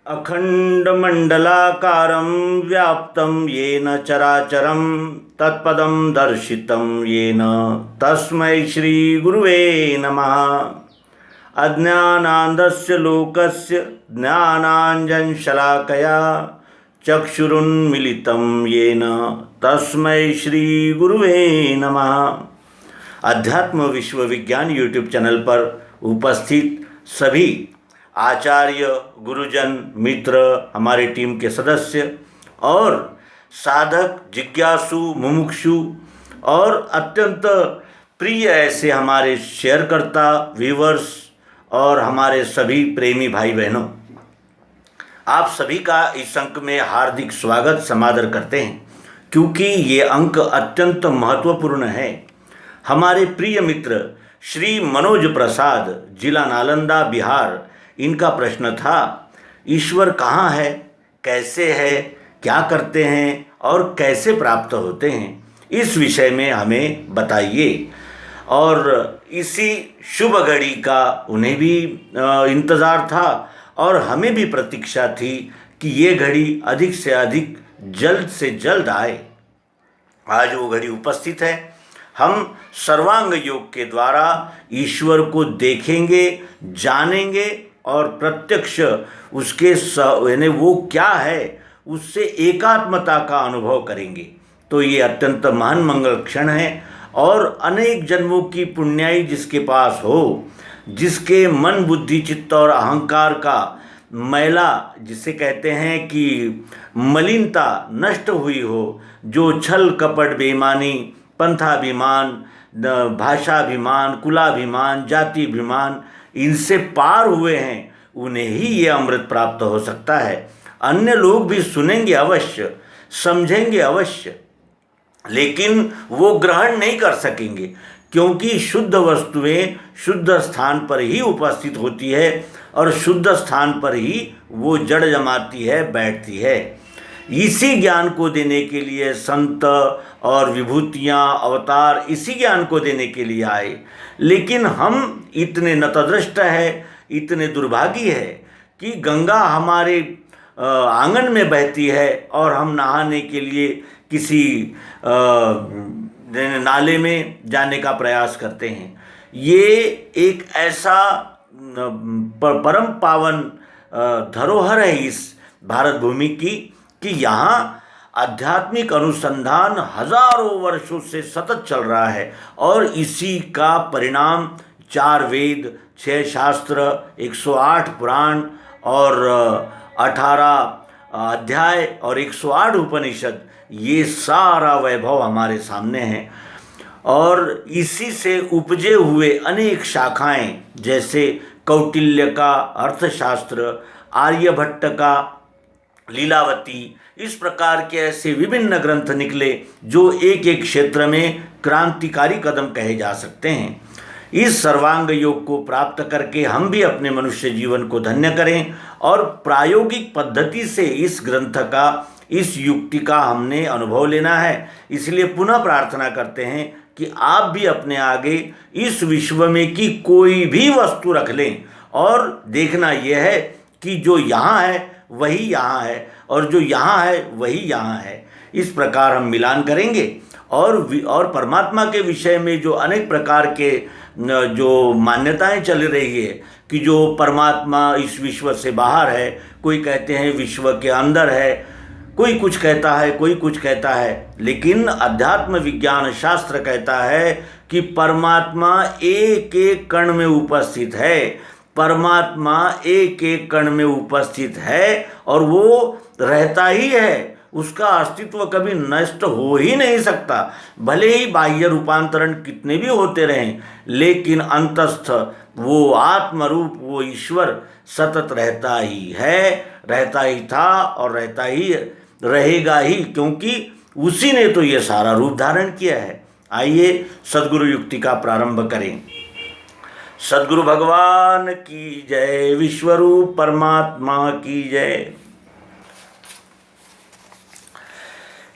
अखंडमंडलाकारं व्याप्तं येन चराचरं तत्पदं दर्शितं येन तस्मै श्रीगुरुवे नमः। अज्ञानान्धस्य लोकस्य ज्ञानाञ्जनशलाकया चक्षुरुन्मीलितं येन तस्मै श्रीगुरुवे नमः। अध्यात्म विश्व विज्ञान यूट्यूब चैनल पर उपस्थित सभी आचार्य, गुरुजन, मित्र, हमारी टीम के सदस्य और साधक, जिज्ञासु, मुमुक्षु और अत्यंत प्रिय ऐसे हमारे शेयरकर्ता, व्यूवर्स और हमारे सभी प्रेमी भाई बहनों, आप सभी का इस अंक में हार्दिक स्वागत समादर करते हैं, क्योंकि ये अंक अत्यंत महत्वपूर्ण है। हमारे प्रिय मित्र श्री मनोज प्रसाद, जिला नालंदा, बिहार, इनका प्रश्न था, ईश्वर कहाँ है, कैसे है, क्या करते हैं और कैसे प्राप्त होते हैं, इस विषय में हमें बताइए। और इसी शुभ घड़ी का उन्हें भी इंतज़ार था और हमें भी प्रतीक्षा थी कि ये घड़ी अधिक से अधिक, जल्द से जल्द आए। आज वो घड़ी उपस्थित है। हम सर्वांग योग के द्वारा ईश्वर को देखेंगे, जानेंगे और प्रत्यक्ष उसके यानी वो क्या है उससे एकात्मता का अनुभव करेंगे। तो ये अत्यंत महान मंगल क्षण है और अनेक जन्मों की पुण्याई जिसके पास हो, जिसके मन, बुद्धि, चित्त और अहंकार का मैला, जिसे कहते हैं कि मलिनता नष्ट हुई हो, जो छल कपट बेईमानी, पंथाभिमान, भाषाभिमान, कुलाभिमान, जातिभिमान, इनसे पार हुए हैं, उन्हें ही ये अमृत प्राप्त हो सकता है। अन्य लोग भी सुनेंगे अवश्य, समझेंगे अवश्य, लेकिन वो ग्रहण नहीं कर सकेंगे, क्योंकि शुद्ध वस्तुएं शुद्ध स्थान पर ही उपस्थित होती है और शुद्ध स्थान पर ही वो जड़ जमाती है, बैठती है। इसी ज्ञान को देने के लिए संत और विभूतियाँ, अवतार इसी ज्ञान को देने के लिए आए, लेकिन हम इतने नतदृष्ट है, इतने दुर्भागी है कि गंगा हमारे आंगन में बहती है और हम नहाने के लिए किसी नाले में जाने का प्रयास करते हैं। ये एक ऐसा परम पावन धरोहर है इस भारत भूमि की कि यहाँ आध्यात्मिक अनुसंधान हजारों वर्षों से सतत चल रहा है और इसी का परिणाम 4 वेद, 6 शास्त्र, 108 पुराण और 18 अध्याय और 108 उपनिषद, ये सारा वैभव हमारे सामने है। और इसी से उपजे हुए अनेक शाखाएं, जैसे कौटिल्य का अर्थशास्त्र, आर्यभट्ट का लीलावती, इस प्रकार के ऐसे विभिन्न ग्रंथ निकले जो एक एक क्षेत्र में क्रांतिकारी कदम कहे जा सकते हैं। इस सर्वांग योग को प्राप्त करके हम भी अपने मनुष्य जीवन को धन्य करें और प्रायोगिक पद्धति से इस ग्रंथ का, इस युक्ति का हमने अनुभव लेना है। इसलिए पुनः प्रार्थना करते हैं कि आप भी अपने आगे इस विश्व में की कोई भी वस्तु रख लें और देखना यह है कि जो यहाँ है वही यहाँ है और जो यहाँ है वही यहाँ है। इस प्रकार हम मिलान करेंगे और परमात्मा के विषय में जो अनेक प्रकार के जो मान्यताएं चल रही है कि जो परमात्मा इस विश्व से बाहर है, कोई कहते हैं विश्व के अंदर है, कोई कुछ कहता है, कोई कुछ कहता है, लेकिन अध्यात्म विज्ञान शास्त्र कहता है कि परमात्मा एक एक कण में उपस्थित है। परमात्मा एक एक कण में उपस्थित है और वो रहता ही है, उसका अस्तित्व कभी नष्ट हो ही नहीं सकता। भले ही बाह्य रूपांतरण कितने भी होते रहें, लेकिन अंतस्थ वो आत्मरूप, वो ईश्वर सतत रहता ही है, रहता ही था और रहता ही रहेगा ही, क्योंकि उसी ने तो ये सारा रूप धारण किया है। आइए सद्गुरु युक्ति का प्रारंभ करें। सद्गुरु भगवान की जय, विश्वरूप परमात्मा की जय।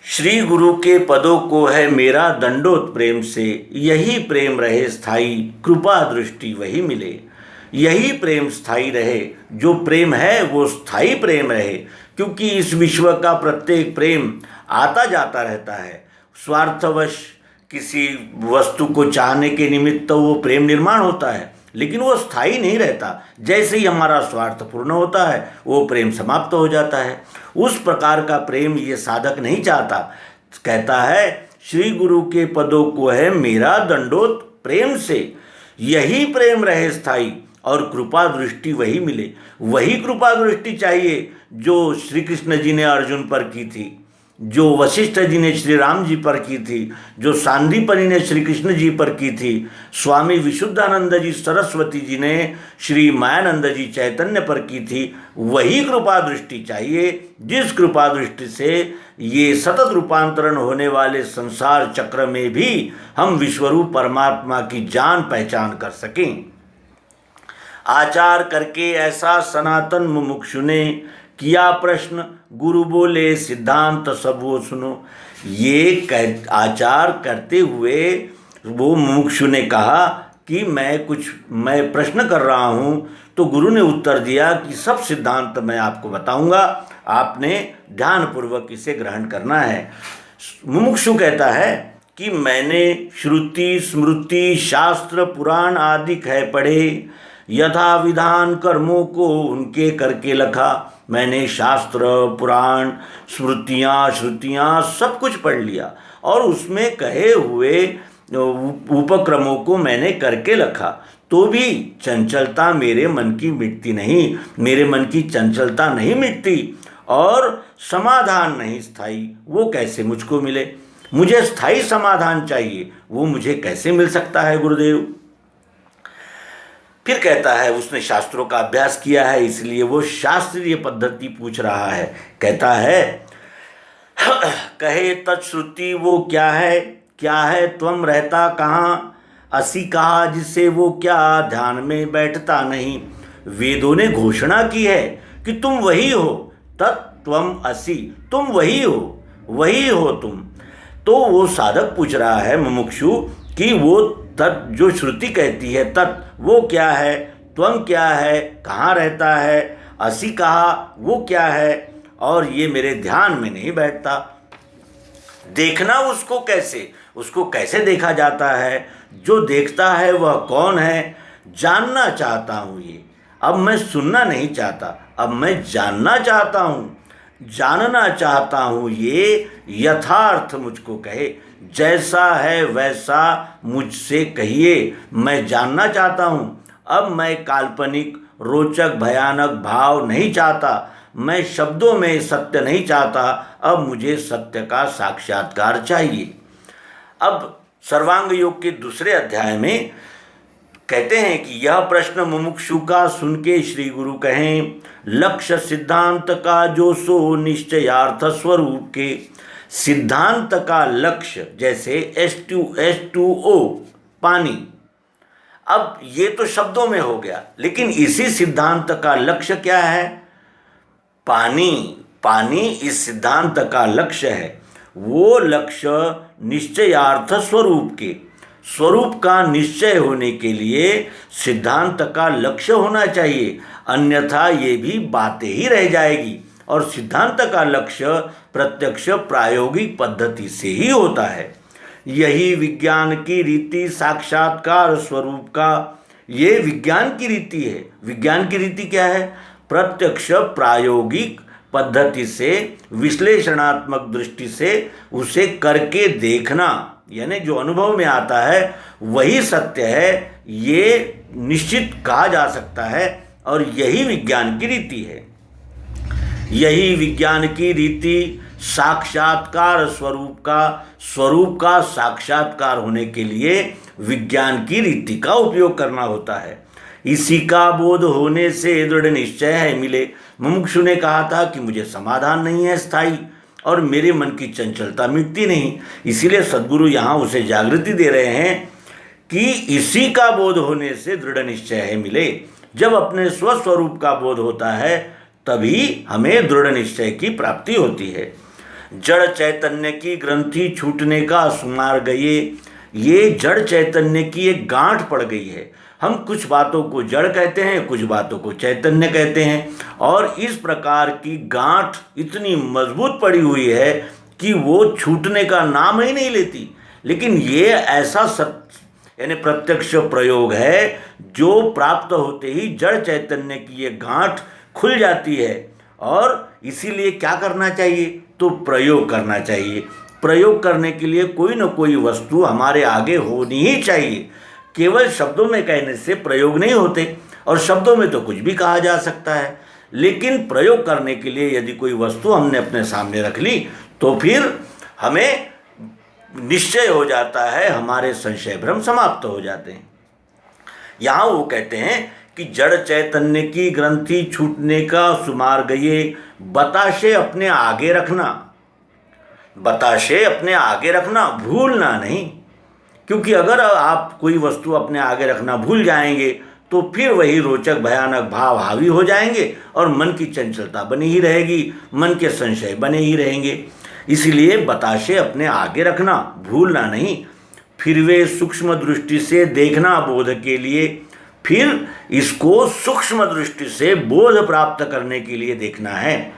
श्री गुरु के पदों को है मेरा दंडोत प्रेम से, यही प्रेम रहे स्थाई, कृपा दृष्टि वही मिले। यही प्रेम स्थायी रहे, जो प्रेम है वो स्थायी प्रेम रहे, क्योंकि इस विश्व का प्रत्येक प्रेम आता जाता रहता है। स्वार्थवश किसी वस्तु को चाहने के निमित्त तो वो प्रेम निर्माण होता है, लेकिन वो स्थायी नहीं रहता। जैसे ही हमारा स्वार्थ पूर्ण होता है वो प्रेम समाप्त हो जाता है। उस प्रकार का प्रेम ये साधक नहीं चाहता। कहता है श्री गुरु के पदों को है मेरा दंडोत प्रेम से, यही प्रेम रहे स्थायी और कृपा दृष्टि वही मिले। वही कृपा दृष्टि चाहिए जो श्री कृष्ण जी ने अर्जुन पर की थी, जो वशिष्ठ जी ने श्री राम जी पर की थी, जो सांदीपनि ने श्री कृष्ण जी पर की थी, स्वामी विशुद्धानंद जी सरस्वती जी ने श्री मायानंद जी चैतन्य पर की थी। वही कृपा दृष्टि चाहिए जिस कृपा दृष्टि से ये सतत रूपांतरण होने वाले संसार चक्र में भी हम विश्वरूप परमात्मा की जान पहचान कर सकें। आचार करके ऐसा सनातन मुमुक्षु ने किया प्रश्न, गुरु बोले सिद्धांत सब वो सुनो। ये आचार करते हुए वो मुमुक्षु ने कहा कि मैं प्रश्न कर रहा हूँ, तो गुरु ने उत्तर दिया कि सब सिद्धांत मैं आपको बताऊंगा, आपने ध्यानपूर्वक इसे ग्रहण करना है। मुमुक्षु कहता है कि मैंने श्रुति स्मृति शास्त्र पुराण आदि कह पढ़े, यथा विधान कर्मों को उनके करके लखा। मैंने शास्त्र पुराण स्मृतियाँ श्रुतियाँ सब कुछ पढ़ लिया और उसमें कहे हुए उपक्रमों को मैंने करके रखा, तो भी चंचलता मेरे मन की मिटती नहीं, मेरे मन की चंचलता नहीं मिटती और समाधान नहीं स्थायी। वो कैसे मुझको मिले? मुझे स्थायी समाधान चाहिए, वो मुझे कैसे मिल सकता है गुरुदेव? फिर कहता है उसने शास्त्रों का अभ्यास किया है, इसलिए वो शास्त्रीय पद्धति पूछ रहा है। कहता है कहे तत्श्रुति वो क्या है त्वम रहता कहाँ, असी कहा जिसे वो क्या ध्यान में बैठता नहीं। वेदों ने घोषणा की है कि तुम वही हो, तत्त्वम असी, तुम वही हो तुम। तो वो साधक पूछ रहा है मुमुक्षु कि वो तत् जो श्रुति कहती है तत् वो क्या है, त्वम क्या है, कहाँ रहता है, असी कहा वो क्या है, और ये मेरे ध्यान में नहीं बैठता। देखना उसको कैसे देखा जाता है, जो देखता है वह कौन है, जानना चाहता हूँ ये। अब मैं सुनना नहीं चाहता, अब मैं जानना चाहता हूँ, जानना चाहता हूँ ये यथार्थ मुझको कहे। जैसा है वैसा मुझसे कहिए, मैं जानना चाहता हूँ। अब मैं काल्पनिक रोचक भयानक भाव नहीं चाहता, मैं शब्दों में सत्य नहीं चाहता, अब मुझे सत्य का साक्षात्कार चाहिए। अब सर्वांग योग के दूसरे अध्याय में कहते हैं कि यह प्रश्न मुमुक्षु का सुन के श्री गुरु कहें, लक्ष्य सिद्धांत का जो सो निश्चयार्थ स्वरूप के। सिद्धांत का लक्ष्य जैसे H2O पानी, अब ये तो शब्दों में हो गया, लेकिन इसी सिद्धांत का लक्ष्य क्या है? पानी इस सिद्धांत का लक्ष्य है। वो लक्ष्य निश्चयार्थ स्वरूप के, स्वरूप का निश्चय होने के लिए सिद्धांत का लक्ष्य होना चाहिए, अन्यथा ये भी बातें ही रह जाएगी। और सिद्धांत का लक्ष्य प्रत्यक्ष प्रायोगिक पद्धति से ही होता है। यही विज्ञान की रीति साक्षात्कार स्वरूप का, ये विज्ञान की रीति है। विज्ञान की रीति क्या है? प्रत्यक्ष प्रायोगिक पद्धति से विश्लेषणात्मक दृष्टि से उसे करके देखना, यानी जो अनुभव में आता है वही सत्य है, ये निश्चित कहा जा सकता है। और यही विज्ञान की रीति है। यही विज्ञान की रीति साक्षात्कार स्वरूप का साक्षात्कार होने के लिए विज्ञान की रीति का उपयोग करना होता है। इसी का बोध होने से दृढ़ निश्चय है मिले। मुमुक्षु ने कहा था कि मुझे समाधान नहीं है स्थायी और मेरे मन की चंचलता मिटती नहीं, इसीलिए सद्गुरु यहाँ उसे जागृति दे रहे हैं कि इसी का बोध होने से दृढ़ निश्चय है मिले। जब अपने स्वस्वरूप का बोध होता है तभी हमें दृढ़ निश्चय की प्राप्ति होती है। जड़ चैतन्य की ग्रंथि छूटने का सुमार गए, ये जड़ चैतन्य की एक गांठ पड़ गई है। हम कुछ बातों को जड़ कहते हैं, कुछ बातों को चैतन्य कहते हैं, और इस प्रकार की गांठ इतनी मजबूत पड़ी हुई है कि वो छूटने का नाम ही नहीं लेती। लेकिन ये ऐसा यानी प्रत्यक्ष प्रयोग है जो प्राप्त होते ही जड़ चैतन्य की ये गांठ खुल जाती है। और इसीलिए क्या करना चाहिए, तो प्रयोग करना चाहिए। प्रयोग करने के लिए कोई न कोई वस्तु हमारे आगे होनी ही चाहिए। केवल शब्दों में कहने से प्रयोग नहीं होते, और शब्दों में तो कुछ भी कहा जा सकता है, लेकिन प्रयोग करने के लिए यदि कोई वस्तु हमने अपने सामने रख ली तो फिर हमें निश्चय हो जाता है, हमारे संशय भ्रम समाप्त हो जाते हैं। यहाँ वो कहते हैं कि जड़ चैतन्य की ग्रंथि छूटने का सुमार गए, बताशे अपने आगे रखना, बताशे अपने आगे रखना, भूलना नहीं। क्योंकि अगर आप कोई वस्तु अपने आगे रखना भूल जाएंगे तो फिर वही रोचक भयानक भाव हावी हो जाएंगे और मन की चंचलता बनी ही रहेगी, मन के संशय बने ही रहेंगे। इसीलिए बताशे अपने आगे रखना, भूलना नहीं। फिर वे सूक्ष्म दृष्टि से देखना बोध के लिए, फिर इसको सूक्ष्म दृष्टि से बोध प्राप्त करने के लिए देखना है,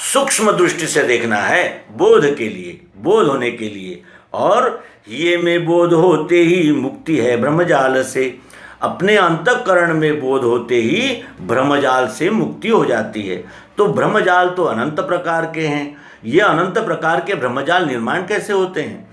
सूक्ष्म दृष्टि से देखना है बोध के लिए, बोध होने के लिए। और ये में बोध होते ही मुक्ति है ब्रह्मजाल से, अपने अंतःकरण में बोध होते ही ब्रह्मजाल से मुक्ति हो जाती है। तो ब्रह्मजाल तो अनंत प्रकार के हैं, ये अनंत प्रकार के ब्रह्मजाल निर्माण कैसे होते हैं?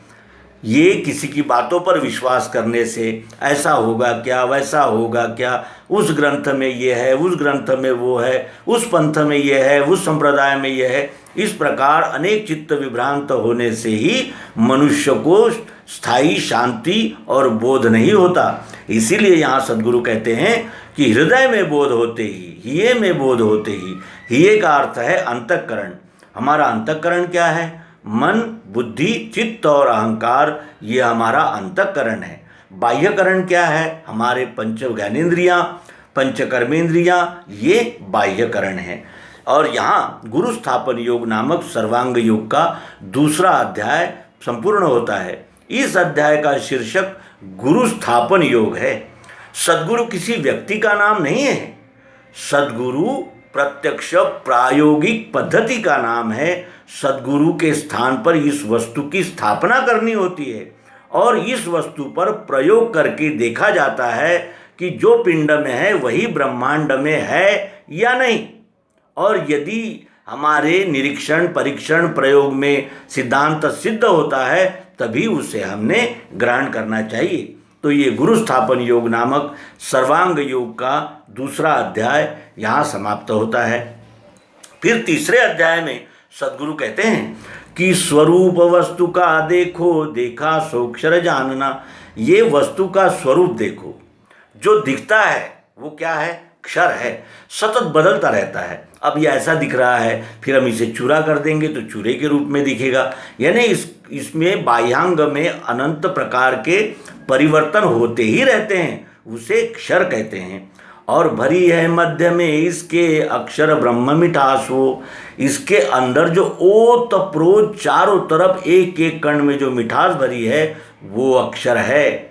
ये किसी की बातों पर विश्वास करने से, ऐसा होगा क्या, वैसा होगा क्या, उस ग्रंथ में ये है, उस ग्रंथ में वो है, उस पंथ में ये है, उस संप्रदाय में ये है, इस प्रकार अनेक चित्त विभ्रांत होने से ही मनुष्य को स्थायी शांति और बोध नहीं होता। इसीलिए यहाँ सद्गुरु कहते हैं कि हृदय में बोध होते ही, हिये में बोध होते ही, हिये का अर्थ है अंतःकरण। हमारा अंतःकरण क्या है? मन, बुद्धि, चित्त और अहंकार, ये हमारा अंतःकरण है। बाह्यकरण क्या है? हमारे पंच ज्ञानेंद्रियाँ, पंच कर्मेंद्रियाँ, ये बाह्यकरण है। और यहाँ गुरु स्थापन योग नामक सर्वांग योग का दूसरा अध्याय संपूर्ण होता है। इस अध्याय का शीर्षक गुरु स्थापन योग है। सद्गुरु किसी व्यक्ति का नाम नहीं है, सद्गुरु प्रत्यक्ष प्रायोगिक पद्धति का नाम है। सद्गुरु के स्थान पर इस वस्तु की स्थापना करनी होती है और इस वस्तु पर प्रयोग करके देखा जाता है कि जो पिंड में है वही ब्रह्मांड में है या नहीं। और यदि हमारे निरीक्षण, परीक्षण, प्रयोग में सिद्धांत सिद्ध होता है तभी उसे हमने ग्रहण करना चाहिए। तो ये गुरु स्थापन योग नामक सर्वांग योग का दूसरा अध्याय यहाँ समाप्त होता है। फिर तीसरे अध्याय में सद्गुरु कहते हैं कि स्वरूप वस्तु का देखो, देखा सोक्षर जानना। ये वस्तु का स्वरूप देखो, जो दिखता है वो क्या है? क्षर है, सतत बदलता रहता है। अब ये ऐसा दिख रहा है, फिर हम इसे चूरा कर देंगे तो चूरे के रूप में दिखेगा। यानी इसमें बाह्यांग में अनंत प्रकार के परिवर्तन होते ही रहते हैं, उसे क्षर कहते हैं। और भरी है मध्य में इसके अक्षर ब्रह्म मिठास हो। इसके अंदर जो ओत प्रोत चारों तरफ एक एक कण में जो मिठास भरी है वो अक्षर है।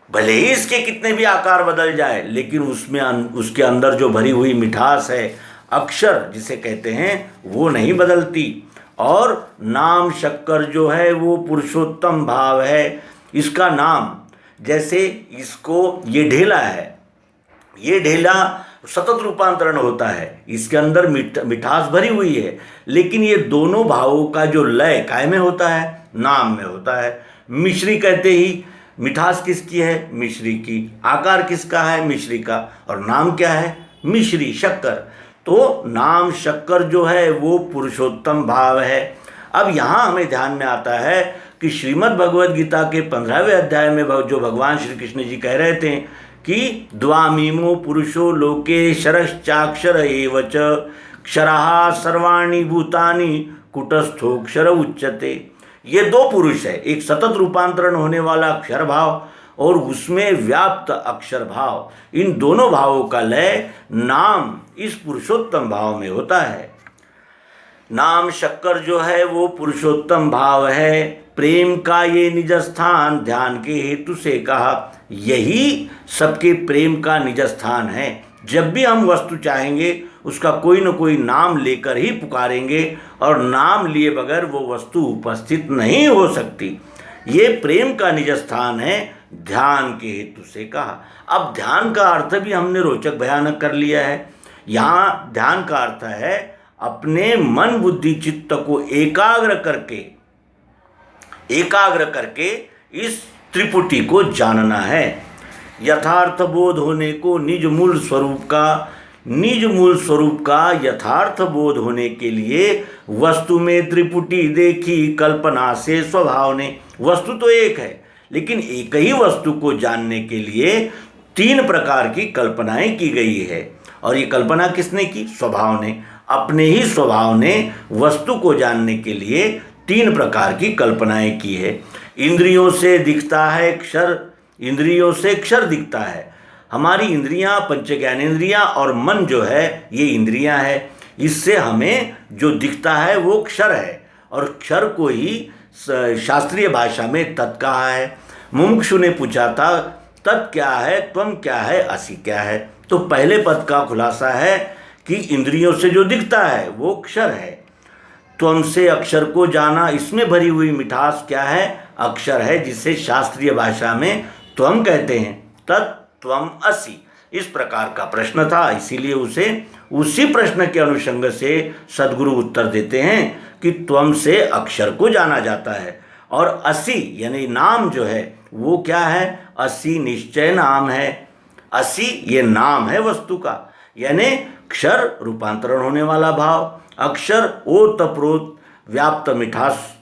भले ही इसके कितने भी आकार बदल जाए लेकिन उसमें उसके अंदर जो भरी हुई मिठास है, अक्षर जिसे कहते हैं, वो नहीं बदलती। और नाम शक्कर जो है वो पुरुषोत्तम भाव है। इसका नाम, जैसे इसको ये ढेला है, ये ढेला सतत रूपांतरण होता है, इसके अंदर मिठास भरी हुई है, लेकिन ये दोनों भावों का जो लय काय में होता है? नाम में होता है। मिश्री कहते ही मिठास किसकी है? मिश्री की। आकार किसका है? मिश्री का। और नाम क्या है? मिश्री, शक्कर। तो नाम शक्कर जो है वो पुरुषोत्तम भाव है। अब यहाँ हमें ध्यान में आता है कि श्रीमद् भगवद गीता के 15वें अध्याय में जो भगवान श्री कृष्ण जी कह रहे थे कि द्वामीमो पुरुषो लोके शरश्चाक्षर एवच क्षरः सर्वाणि भूतानि कुटस्थोक्षर उच्यते। ये दो पुरुष है, एक सतत रूपांतरण होने वाला अक्षर भाव और उसमें व्याप्त अक्षर भाव। इन दोनों भावों का लय नाम इस पुरुषोत्तम भाव में होता है। नाम शक्कर जो है वो पुरुषोत्तम भाव है। प्रेम का ये निज स्थान ध्यान के हेतु से कहा। यही सबके प्रेम का निज स्थान है। जब भी हम वस्तु चाहेंगे उसका कोई न कोई नाम लेकर ही पुकारेंगे और नाम लिए बगैर वो वस्तु उपस्थित नहीं हो सकती। ये प्रेम का निज स्थान है, ध्यान के हेतु से कहा। अब ध्यान का अर्थ भी हमने रोचक भयानक कर लिया है। यहाँ ध्यान का अर्थ है अपने मन बुद्धि चित्त को एकाग्र करके इस त्रिपुटी को जानना है। यथार्थ बोध होने को निज मूल स्वरूप का यथार्थ बोध होने के लिए वस्तु में त्रिपुटी देखी कल्पना से स्वभाव ने। वस्तु तो एक है, लेकिन एक ही वस्तु को जानने के लिए 3 प्रकार की कल्पनाएं की गई है। और ये कल्पना किसने की? स्वभाव ने। अपने ही स्वभाव ने वस्तु को जानने के लिए 3 प्रकार की कल्पनाएं की है। इंद्रियों से दिखता है क्षर, इंद्रियों से क्षर दिखता है। हमारी इंद्रियां, पंच ज्ञानेंद्रियां और मन जो है ये इंद्रियां है। इससे हमें जो दिखता है वो क्षर है, और क्षर को ही शास्त्रीय भाषा में तत् कहा है। मुमुक्षु ने पूछा था तत् क्या है, त्वम क्या है, असि क्या है। तो पहले पद का खुलासा है कि इंद्रियों से जो दिखता है वो क्षर है। त्वम से अक्षर को जाना, इसमें भरी हुई मिठास क्या है? अक्षर है, जिसे शास्त्रीय भाषा में त्वम कहते हैं। तत् त्वम असि, इस प्रकार का प्रश्न था, इसीलिए उसी प्रश्न के अनुषंग से सद्गुरु उत्तर देते हैं कि त्वम से अक्षर को जाना जाता है। और असि यानी नाम जो है वो क्या है? असि निश्चय नाम है। असि ये नाम है वस्तु का, यानी क्षर रूपांतरण होने वाला भाव, अक्षर ओत प्रोत व्याप्त मिठास,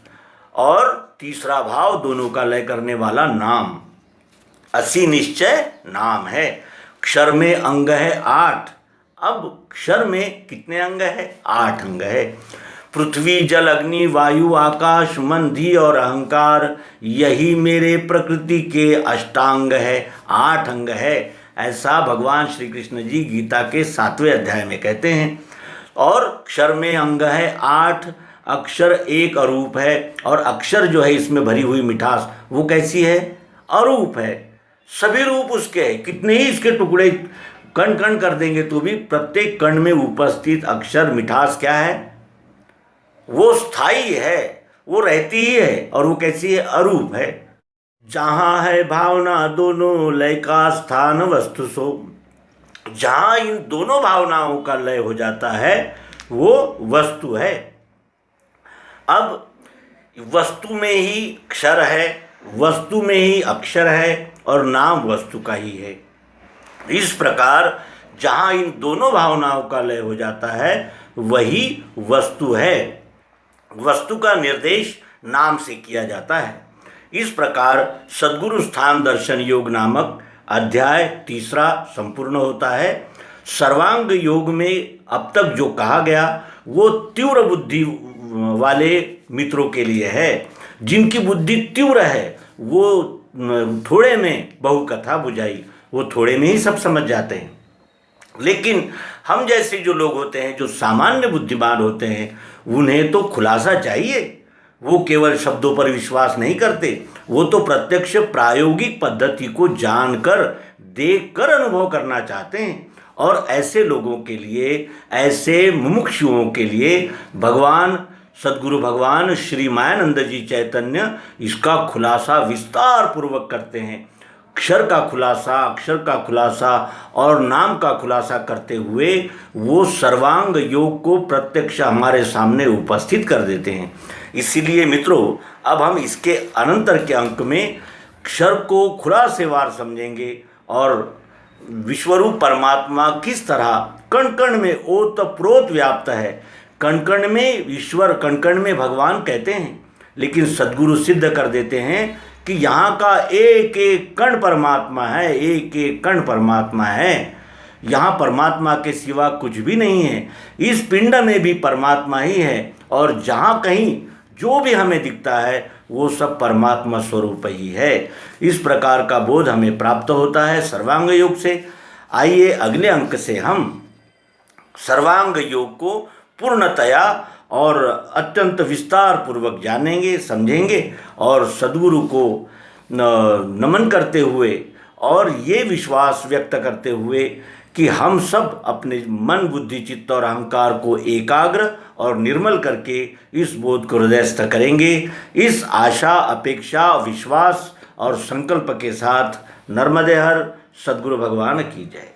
और तीसरा भाव दोनों का लय करने वाला नाम। असि निश्चय नाम है। क्षर में अंग है 8। अब क्षर में कितने अंग है? 8 अंग है। पृथ्वी जल अग्नि वायु आकाश मन धी और अहंकार, यही मेरे प्रकृति के अष्टांग है, 8 अंग है। ऐसा भगवान श्री कृष्ण जी गीता के 7वें अध्याय में कहते हैं। और क्षर में अंग है 8, अक्षर एक अरूप है। और अक्षर जो है इसमें भरी हुई मिठास वो कैसी है? अरूप है। सभी रूप उसके हैं, कितने ही इसके टुकड़े कण कण कर देंगे तो भी प्रत्येक कण में उपस्थित अक्षर मिठास क्या है? वो स्थायी है, वो रहती ही है। और वो कैसी है? अरूप है। जहाँ है भावना दोनों लय का स्थान वस्तु सो, जहाँ इन दोनों भावनाओं का लय हो जाता है वो वस्तु है। अब वस्तु में ही क्षर है, वस्तु में ही अक्षर है, और नाम वस्तु का ही है। इस प्रकार जहाँ इन दोनों भावनाओं का लय हो जाता है वही वस्तु है। वस्तु का निर्देश नाम से किया जाता है। इस प्रकार सद्गुरु स्थान दर्शन योग नामक अध्याय 3 संपूर्ण होता है। सर्वांग योग में अब तक जो कहा गया वो तीव्र बुद्धि वाले मित्रों के लिए है। जिनकी बुद्धि तीव्र है वो थोड़े में बहुकथा बुझाई, वो थोड़े में ही सब समझ जाते हैं। लेकिन हम जैसे जो लोग होते हैं, जो सामान्य बुद्धिमान होते हैं, उन्हें तो खुलासा चाहिए। वो केवल शब्दों पर विश्वास नहीं करते, वो तो प्रत्यक्ष प्रायोगिक पद्धति को जानकर देखकर अनुभव करना चाहते हैं। और ऐसे लोगों के लिए, ऐसे मुमुक्षुओं के लिए भगवान सद्गुरु भगवान श्री मायानंद जी चैतन्य इसका खुलासा विस्तार पूर्वक करते हैं। अक्षर का खुलासा, अक्षर का खुलासा और नाम का खुलासा करते हुए वो सर्वांग योग को प्रत्यक्ष हमारे सामने उपस्थित कर देते हैं। इसीलिए मित्रों, अब हम इसके अनंतर के अंक में अक्षर को खुलासेवार समझेंगे और विश्वरूप परमात्मा किस तरह कण कण में ओतप्रोत व्याप्त है। कण कण में ईश्वर, कण कण में भगवान कहते हैं, लेकिन सद्गुरु सिद्ध कर देते हैं कि यहाँ का एक एक कण परमात्मा है, एक एक कण परमात्मा है। यहाँ परमात्मा के सिवा कुछ भी नहीं है। इस पिंड में भी परमात्मा ही है, और जहाँ कहीं जो भी हमें दिखता है वो सब परमात्मा स्वरूप ही है। इस प्रकार का बोध हमें प्राप्त होता है सर्वांग योग से। आइए अगले अंक से हम सर्वांग योग को पूर्णतया और अत्यंत विस्तार पूर्वक जानेंगे, समझेंगे और सद्गुरु को नमन करते हुए और ये विश्वास व्यक्त करते हुए कि हम सब अपने मन, बुद्धि, चित्त और अहंकार को एकाग्र और निर्मल करके इस बोध को हृदयस्थ करेंगे। इस आशा, अपेक्षा, विश्वास और संकल्प के साथ नर्मदे हर सद्गुरु भगवान की जय।